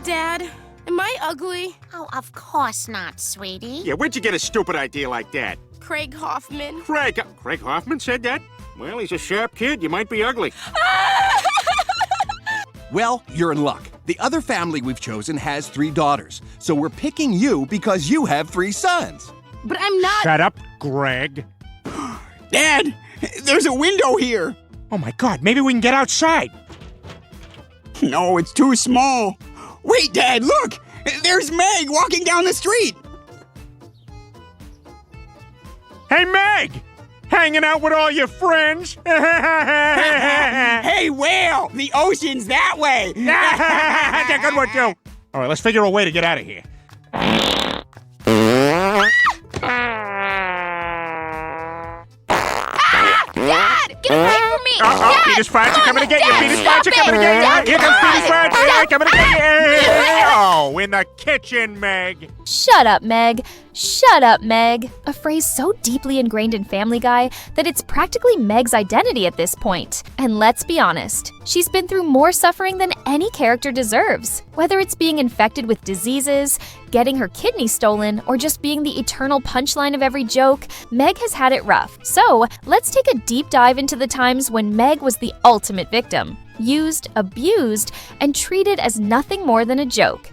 Dad. Am I ugly? Oh, of course not, sweetie. Yeah, where'd you get a stupid idea like that? Craig Hoffman. Craig Hoffman said that? Well, he's a sharp kid. You might be ugly. Well, you're in luck. The other family we've chosen has 3 daughters, so we're picking you because you have 3 sons. But I'm not— Shut up, Greg. Dad, there's a window here. Oh my God, maybe we can get outside. No, it's too small. Wait, Dad, look! There's Meg walking down the street. Hey, Meg! Hanging out with all your friends? Hey, whale! The ocean's that way! Yeah, good one, too. All right, let's figure a way to get out of here. Dad! Get away from me! Oh, Peter's friends are coming to get you. Peter's friends are coming to get you. Here comes Peter's friends. They're coming to get you. Oh, in the kitchen, Meg. Shut up, Meg. Shut up, Meg. A phrase so deeply ingrained in Family Guy that it's practically Meg's identity at this point. And let's be honest, she's been through more suffering than any character deserves. Whether it's being infected with diseases, getting her kidney stolen, or just being the eternal punchline of every joke, Meg has had it rough. So, let's take a deep dive into the times when Meg was the ultimate victim. Used, abused, and treated as nothing more than a joke.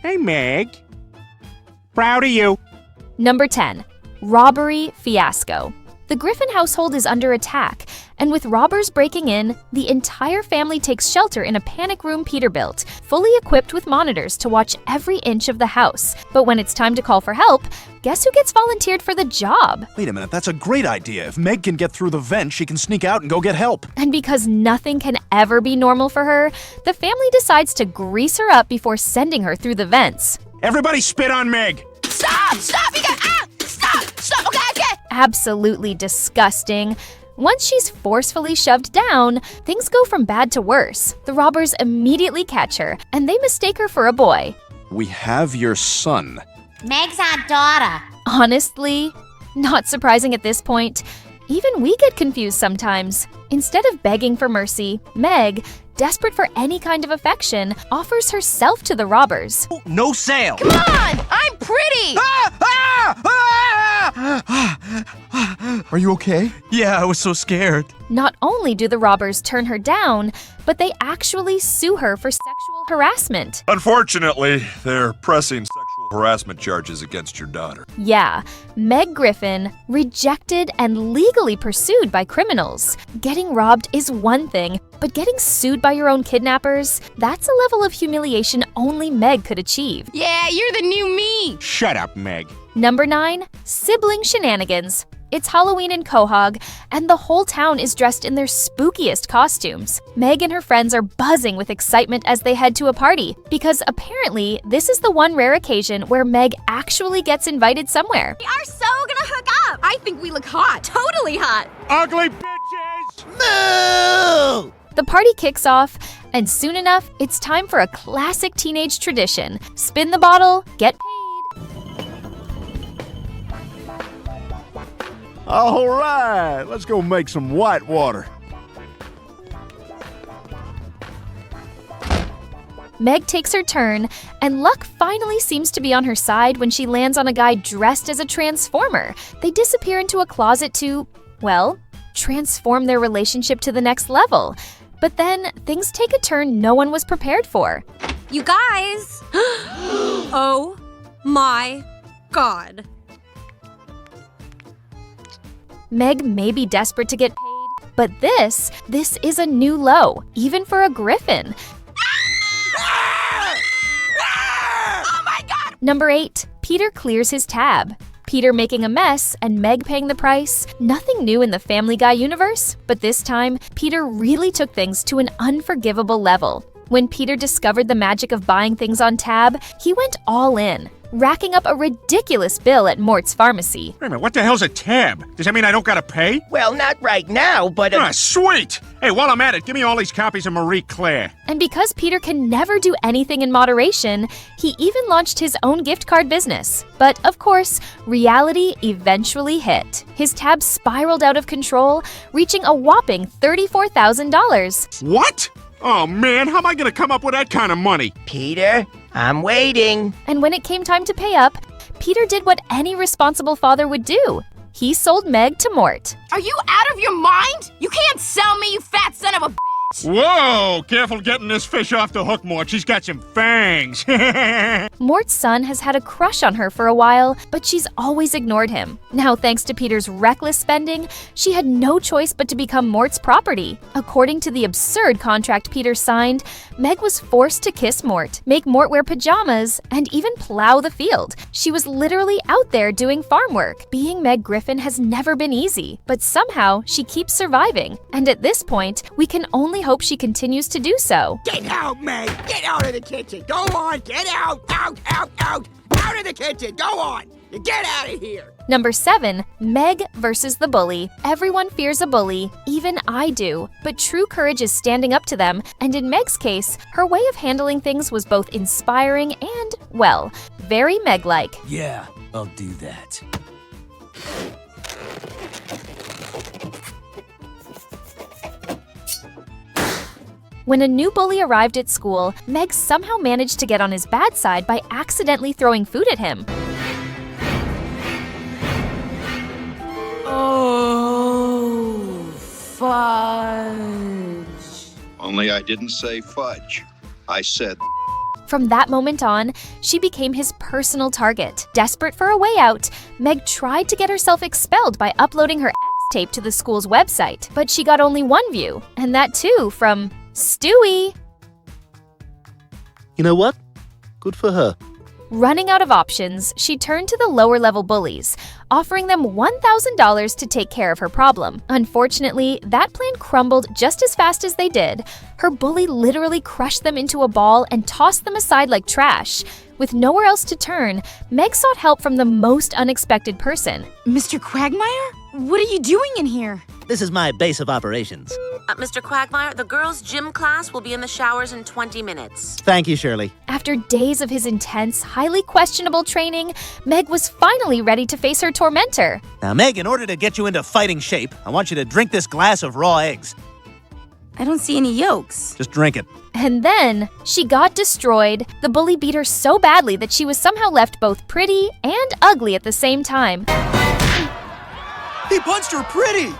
Hey, Meg. Proud of you. Number 10. Robbery fiasco. The Griffin household is under attack, and with robbers breaking in, the entire family takes shelter in a panic room Peter built, fully equipped with monitors to watch every inch of the house. But when it's time to call for help, guess who gets volunteered for the job? Wait a minute, that's a great idea. If Meg can get through the vent, she can sneak out and go get help. And because nothing can ever be normal for her, the family decides to grease her up before sending her through the vents. Everybody spit on Meg. Stop! Stop! You got— Stop! Stop! Okay. Absolutely disgusting. Once she's forcefully shoved down, things go from bad to worse. The robbers immediately catch her, and they mistake her for a boy. We have your son. Meg's our daughter. Honestly, not surprising at this point. Even we get confused sometimes. Instead of begging for mercy, Meg, desperate for any kind of affection, offers herself to the robbers. No sale. Come on! I'm pretty! Are you okay? Yeah, I was so scared. Not only do the robbers turn her down, but they actually sue her for sexual harassment. Unfortunately, they're pressing sexual harassment charges against your daughter. Yeah, Meg Griffin, rejected and legally pursued by criminals. Getting robbed is one thing, but getting sued by your own kidnappers, that's a level of humiliation only Meg could achieve. Yeah, you're the new me! Shut up, Meg. Number 9, sibling shenanigans. It's Halloween in Quahog, and the whole town is dressed in their spookiest costumes. Meg and her friends are buzzing with excitement as they head to a party, because apparently this is the one rare occasion where Meg actually gets invited somewhere. We are so gonna hook up! I think we look hot. Totally hot. Ugly bitches! Moo! The party kicks off, and soon enough, it's time for a classic teenage tradition. Spin the bottle, get paid. All right, let's go make some white water. Meg takes her turn, and luck finally seems to be on her side when she lands on a guy dressed as a transformer. They disappear into a closet to, well, transform their relationship to the next level. But then, things take a turn no one was prepared for. You guys! Oh my God. Meg may be desperate to get paid, but this is a new low, even for a Griffin. Oh my God! Number 8, Peter clears his tab. Peter making a mess and Meg paying the price. Nothing new in the Family Guy universe, but this time, Peter really took things to an unforgivable level. When Peter discovered the magic of buying things on tab, he went all in. racking up a ridiculous bill at Mort's pharmacy. Wait a minute, what the hell's a tab? Does that mean I don't gotta pay? Well, not right now, but... Ah, sweet! Hey, while I'm at it, give me all these copies of Marie Claire. And because Peter can never do anything in moderation, he even launched his own gift card business. But of course, reality eventually hit. His tab spiraled out of control, reaching a whopping $34,000. What? Oh man, how am I gonna come up with that kind of money? Peter, I'm waiting. And when it came time to pay up, Peter did what any responsible father would do. He sold Meg to Mort. Are you out of your mind? You can't sell me, you fat son of a Whoa! Careful getting this fish off the hook, Mort. She's got some fangs. Mort's son has had a crush on her for a while, but she's always ignored him. Now, thanks to Peter's reckless spending, she had no choice but to become Mort's property. According to the absurd contract Peter signed, Meg was forced to kiss Mort, make Mort wear pajamas, and even plow the field. She was literally out there doing farm work. Being Meg Griffin has never been easy, but somehow she keeps surviving. And at this point, we can only hope she continues to do so. Get out, Meg! Get out of the kitchen! Go on! Get out! Out! Out! Out! Out of the kitchen! Go on! You get out of here! Number 7, Meg versus the bully. Everyone fears a bully, even I do. But true courage is standing up to them, and in Meg's case, her way of handling things was both inspiring and, well, very Meg-like. Yeah, I'll do that. When a new bully arrived at school, Meg somehow managed to get on his bad side by accidentally throwing food at him. Oh, fudge. Only I didn't say fudge. I said... From that moment on, she became his personal target. Desperate for a way out, Meg tried to get herself expelled by uploading her tape to the school's website, but she got only one view, and that too from Stewie. You know what? Good for her. Running out of options, she turned to the lower-level bullies, offering them $1,000 to take care of her problem. Unfortunately, that plan crumbled just as fast as they did. Her bully literally crushed them into a ball and tossed them aside like trash. With nowhere else to turn, Meg sought help from the most unexpected person. Mr. Quagmire? What are you doing in here? This is my base of operations. Mr. Quagmire, the girls' gym class will be in the showers in 20 minutes. Thank you, Shirley. After days of his intense, highly questionable training, Meg was finally ready to face her tormentor. Now, Meg, in order to get you into fighting shape, I want you to drink this glass of raw eggs. I don't see any yolks. Just drink it. And then, she got destroyed. The bully beat her so badly that she was somehow left both pretty and ugly at the same time. He punched her pretty!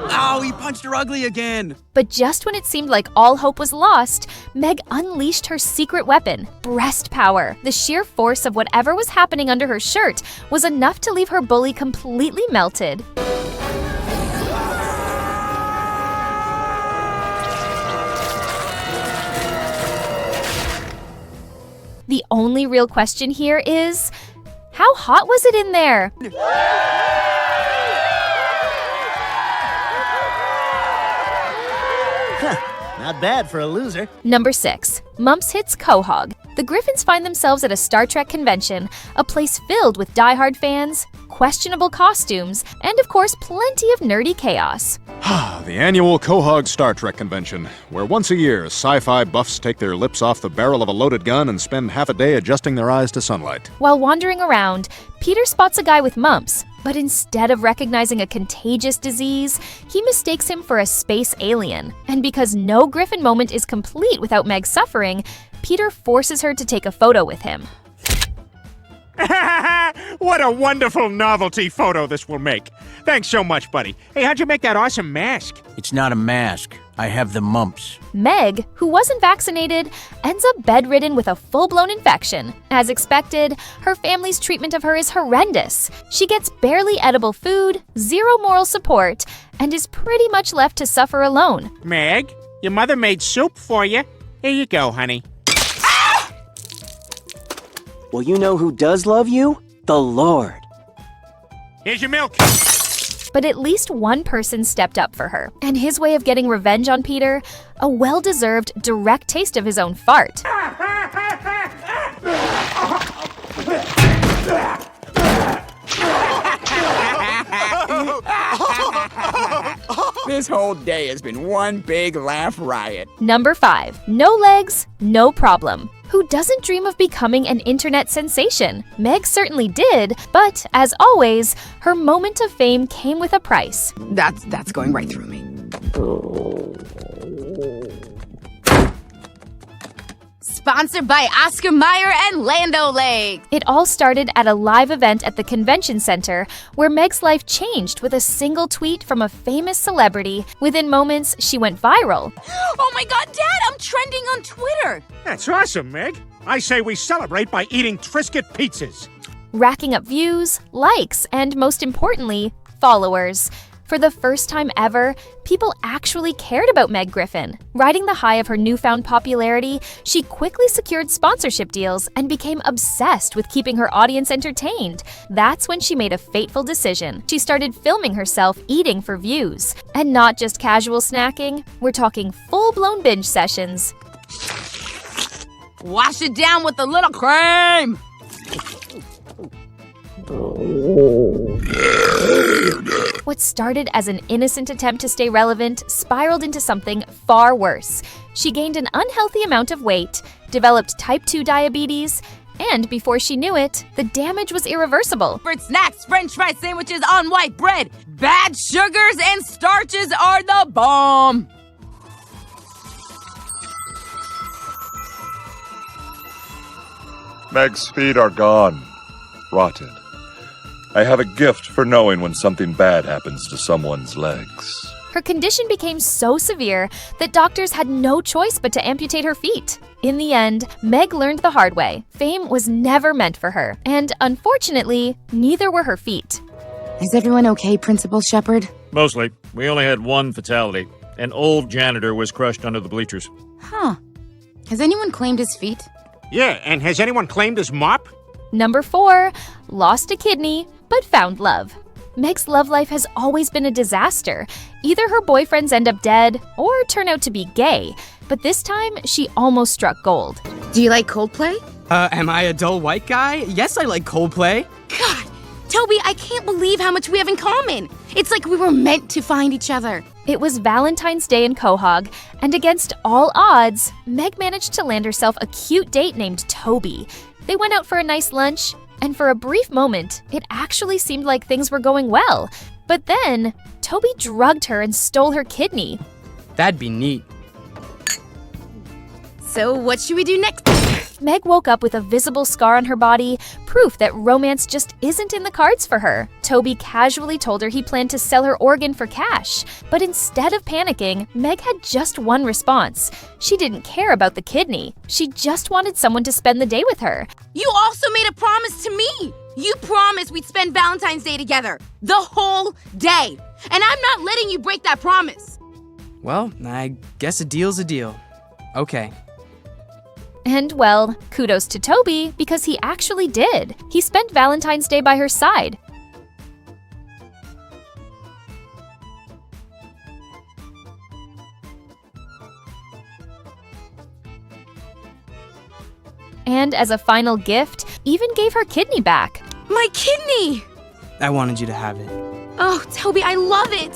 Oh, he punched her ugly again! But just when it seemed like all hope was lost, Meg unleashed her secret weapon, breast power. The sheer force of whatever was happening under her shirt was enough to leave her bully completely melted. The only real question here is, how hot was it in there? Not bad for a loser. Number 6, Mumps hits Quahog. The Griffins find themselves at a Star Trek convention, a place filled with diehard fans, questionable costumes, and of course plenty of nerdy chaos. The annual Quahog Star Trek convention, where once a year sci-fi buffs take their lips off the barrel of a loaded gun and spend half a day adjusting their eyes to sunlight. While wandering around, Peter spots a guy with mumps, but instead of recognizing a contagious disease, he mistakes him for a space alien. And because no Griffin moment is complete without Meg suffering, Peter forces her to take a photo with him. What a wonderful novelty photo this will make. Thanks so much, buddy. Hey, how'd you make that awesome mask? It's not a mask. I have the mumps. Meg, who wasn't vaccinated, ends up bedridden with a full-blown infection. As expected, her family's treatment of her is horrendous. She gets barely edible food, zero moral support, and is pretty much left to suffer alone. Meg, your mother made soup for you. Here you go, honey. Well, you know who does love you? The Lord. Here's your milk. But at least one person stepped up for her, and his way of getting revenge on Peter, a well-deserved direct taste of his own fart. This whole day has been one big laugh riot. Number 5. No legs, no problem. Who doesn't dream of becoming an internet sensation? Meg certainly did, but as always, her moment of fame came with a price. That's going right through me. Sponsored by Oscar Mayer and Lando Lake. It all started at a live event at the convention center where Meg's life changed with a single tweet from a famous celebrity. Within moments, she went viral. Oh my God, Dad, I'm trending on Twitter. That's awesome, Meg. I say we celebrate by eating Triscuit pizzas. Racking up views, likes, and most importantly, followers. For the first time ever, people actually cared about Meg Griffin. Riding the high of her newfound popularity, she quickly secured sponsorship deals and became obsessed with keeping her audience entertained. That's when she made a fateful decision. She started filming herself eating for views. And not just casual snacking, we're talking full-blown binge sessions. Wash it down with a little cream. What started as an innocent attempt to stay relevant spiraled into something far worse. She gained an unhealthy amount of weight, developed type 2 diabetes, and before she knew it, the damage was irreversible. For snacks, French fry sandwiches on white bread. Bad sugars and starches are the bomb. Meg's feet are gone, rotted. I have a gift for knowing when something bad happens to someone's legs. Her condition became so severe that doctors had no choice but to amputate her feet. In the end, Meg learned the hard way. Fame was never meant for her, and unfortunately, neither were her feet. Is everyone okay, Principal Shepard? Mostly. We only had one fatality. An old janitor was crushed under the bleachers. Huh. Has anyone claimed his feet? Yeah, and has anyone claimed his mop? Number 4, lost a kidney, but found love. Meg's love life has always been a disaster. Either her boyfriends end up dead or turn out to be gay. But this time, she almost struck gold. Do you like Coldplay? Am I a dull white guy? Yes, I like Coldplay. God, Toby, I can't believe how much we have in common. It's like we were meant to find each other. It was Valentine's Day in Quahog, and against all odds, Meg managed to land herself a cute date named Toby. They went out for a nice lunch, and for a brief moment, it actually seemed like things were going well. But then, Toby drugged her and stole her kidney. That'd be neat. So what should we do next? Meg woke up with a visible scar on her body, proof that romance just isn't in the cards for her. Toby casually told her he planned to sell her organ for cash. But instead of panicking, Meg had just one response. She didn't care about the kidney. She just wanted someone to spend the day with her. You also made a promise to me. You promised we'd spend Valentine's Day together. The whole day. And I'm not letting you break that promise. Well, I guess a deal's a deal. Okay. And well, kudos to Toby because he actually did. He spent Valentine's Day by her side. And as a final gift, even gave her kidney back. My kidney! I wanted you to have it. Oh, Toby, I love it.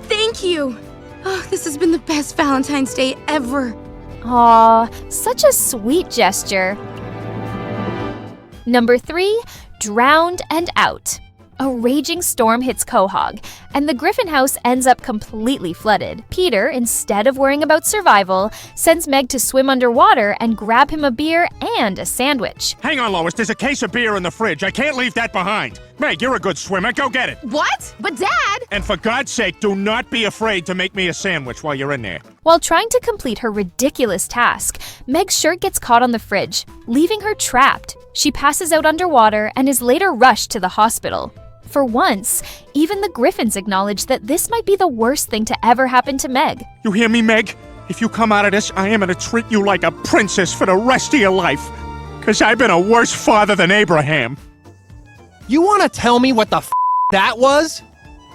Thank you. Oh, this has been the best Valentine's Day ever. Aw, such a sweet gesture. Number 3, drowned and out. A raging storm hits Quahog, and the Griffin house ends up completely flooded. Peter, instead of worrying about survival, sends Meg to swim underwater and grab him a beer and a sandwich. Hang on, Lois. There's a case of beer in the fridge. I can't leave that behind. Meg, you're a good swimmer. Go get it. What? But Dad! And for God's sake, do not be afraid to make me a sandwich while you're in there. While trying to complete her ridiculous task, Meg's shirt gets caught on the fridge, leaving her trapped. She passes out underwater and is later rushed to the hospital. For once, even the Griffins acknowledge that this might be the worst thing to ever happen to Meg. You hear me, Meg? If you come out of this, I am going to treat you like a princess for the rest of your life. Because I've been a worse father than Abraham. You want to tell me what the that was?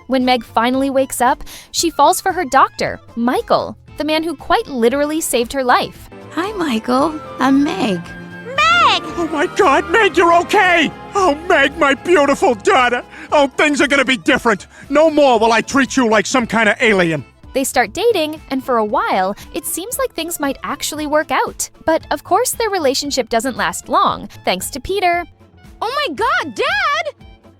When Meg finally wakes up, she falls for her doctor, Michael, the man who quite literally saved her life. Hi, Michael. I'm Meg. Meg! Oh my God, Meg, you're okay! Oh, Meg, my beautiful daughter! Oh, things are gonna be different. No more will I treat you like some kind of alien. They start dating, and for a while, it seems like things might actually work out. But of course, their relationship doesn't last long, thanks to Peter. Oh my God, Dad!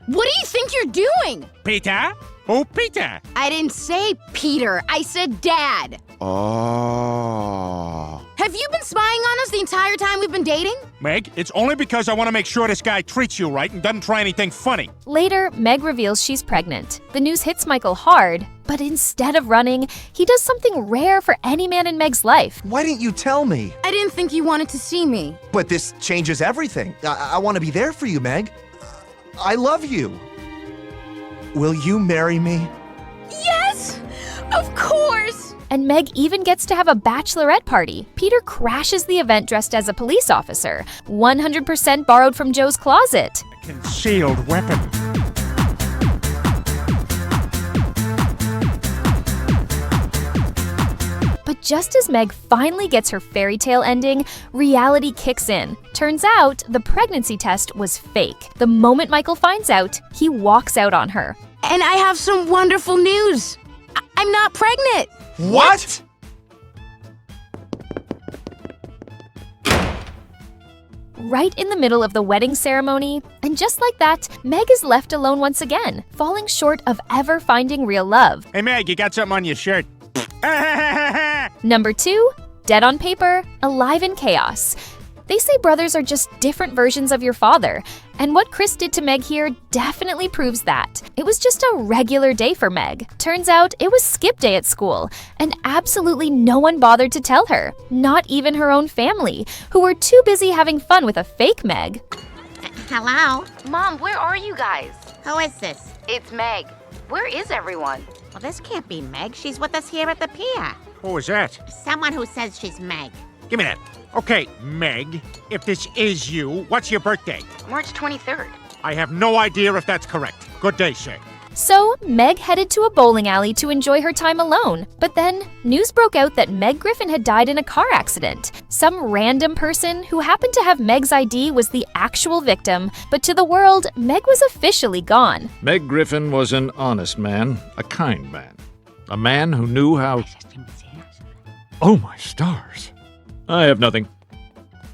What do you think you're doing? Peter? Who Peter? I didn't say Peter, I said Dad. Oh. Have you been spying on us the entire time we've been dating? Meg, it's only because I want to make sure this guy treats you right and doesn't try anything funny. Later, Meg reveals she's pregnant. The news hits Michael hard, but instead of running, he does something rare for any man in Meg's life. Why didn't you tell me? I didn't think you wanted to see me. But this changes everything. I want to be there for you, Meg. I love you. Will you marry me? Yes! Of course! And Meg even gets to have a bachelorette party. Peter crashes the event dressed as a police officer, 100% borrowed from Joe's closet. A concealed weapon. But just as Meg finally gets her fairy tale ending, reality kicks in. Turns out, the pregnancy test was fake. The moment Michael finds out, he walks out on her. And I have some wonderful news. I'm not pregnant. What? Right in the middle of the wedding ceremony, and just like that, Meg is left alone once again, falling short of ever finding real love. Hey, Meg, you got something on your shirt. Number 2, dead on paper, alive in chaos. They say brothers are just different versions of your father, and what Chris did to Meg here definitely proves that. It was just a regular day for Meg. Turns out it was skip day at school, and absolutely no one bothered to tell her, not even her own family, who were too busy having fun with a fake Meg. Hello? Mom, where are you guys? Who is this? It's Meg. Where is everyone? Well, this can't be Meg. She's with us here at the pier. Who was that? Someone who says she's Meg. Give me that. Okay, Meg, if this is you, what's your birthday? March 23rd. I have no idea if that's correct. Good day, sir. So, Meg headed to a bowling alley to enjoy her time alone. But then, news broke out that Meg Griffin had died in a car accident. Some random person who happened to have Meg's ID was the actual victim, but to the world, Meg was officially gone. Meg Griffin was an honest man, a kind man. A man who knew how... Oh, my stars. I have nothing.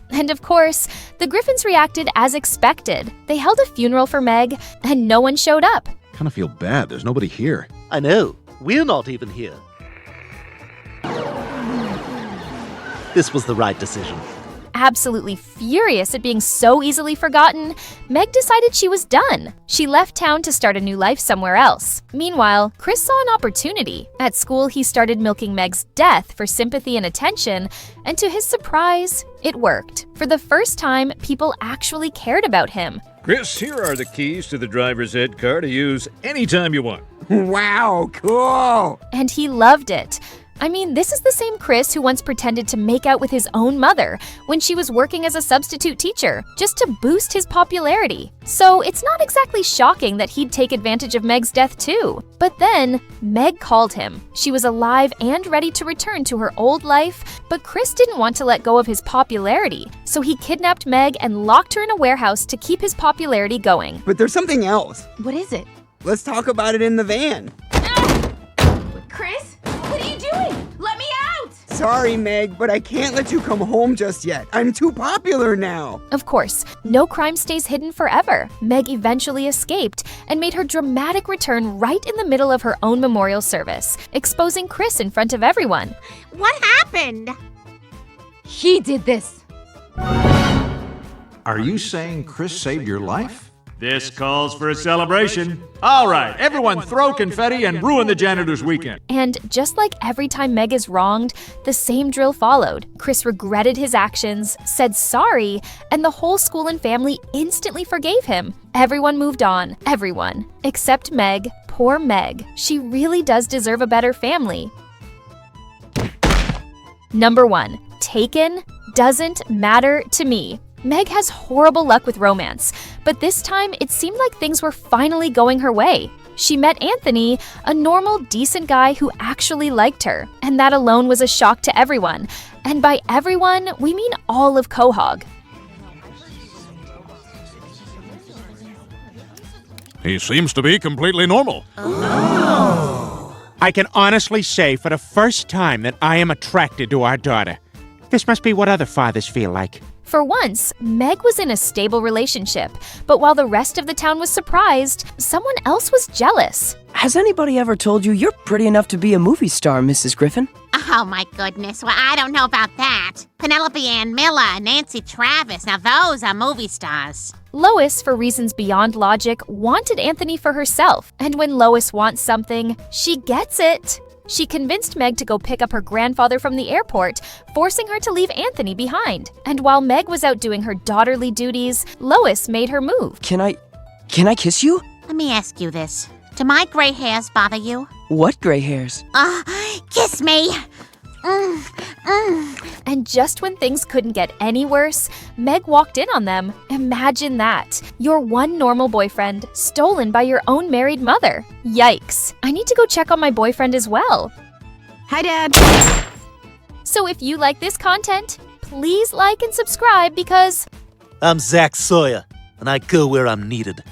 And of course, the Griffins reacted as expected. They held a funeral for Meg, and no one showed up. Kind of feel bad. There's nobody here. I know. We're not even here. This was the right decision. Absolutely furious at being so easily forgotten, Meg decided she was done. She left town to start a new life somewhere else. Meanwhile, Chris saw an opportunity. At school, he started milking Meg's death for sympathy and attention, and to his surprise, it worked. For the first time, people actually cared about him. Chris, here are the keys to the driver's ed car to use anytime you want. Wow, cool! And he loved it. I mean, this is the same Chris who once pretended to make out with his own mother when she was working as a substitute teacher, just to boost his popularity. So it's not exactly shocking that he'd take advantage of Meg's death too. But then, Meg called him. She was alive and ready to return to her old life, but Chris didn't want to let go of his popularity. So he kidnapped Meg and locked her in a warehouse to keep his popularity going. But there's something else. What is it? Let's talk about it in the van. Chris, what are you doing? Let me out! Sorry, Meg, but I can't let you come home just yet. I'm too popular now. Of course, no crime stays hidden forever. Meg eventually escaped and made her dramatic return right in the middle of her own memorial service, exposing Chris in front of everyone. What happened? He did this. Are you saying Chris saved your life? This calls for a celebration. All right, everyone throw confetti and ruin the janitor's weekend. And just like every time Meg is wronged, the same drill followed. Chris regretted his actions, said sorry, and the whole school and family instantly forgave him. Everyone moved on, everyone. Except Meg. Poor Meg. She really does deserve a better family. Number 1. Taken doesn't matter to me. Meg has horrible luck with romance, but this time it seemed like things were finally going her way. She met Anthony, a normal, decent guy who actually liked her, and that alone was a shock to everyone. And by everyone, we mean all of Quahog. He seems to be completely normal. Oh. I can honestly say for the first time that I am attracted to our daughter. This must be what other fathers feel like. For once, Meg was in a stable relationship, but while the rest of the town was surprised, someone else was jealous. Has anybody ever told you you're pretty enough to be a movie star, Mrs. Griffin? Oh, my goodness. Well, I don't know about that. Penelope Ann Miller, Nancy Travis. Now, those are movie stars. Lois, for reasons beyond logic, wanted Anthony for herself, and when Lois wants something, she gets it. She convinced Meg to go pick up her grandfather from the airport, forcing her to leave Anthony behind. And while Meg was out doing her daughterly duties, Lois made her move. Can I kiss you? Let me ask you this. Do my gray hairs bother you? What gray hairs? Kiss me. And just when things couldn't get any worse, Meg walked in on them. Imagine that. Your one normal boyfriend stolen by your own married mother. Yikes. I need to go check on my boyfriend as well. Hi, Dad. So if you like this content, please like and subscribe because I'm Zach Sawyer, and I go where I'm needed.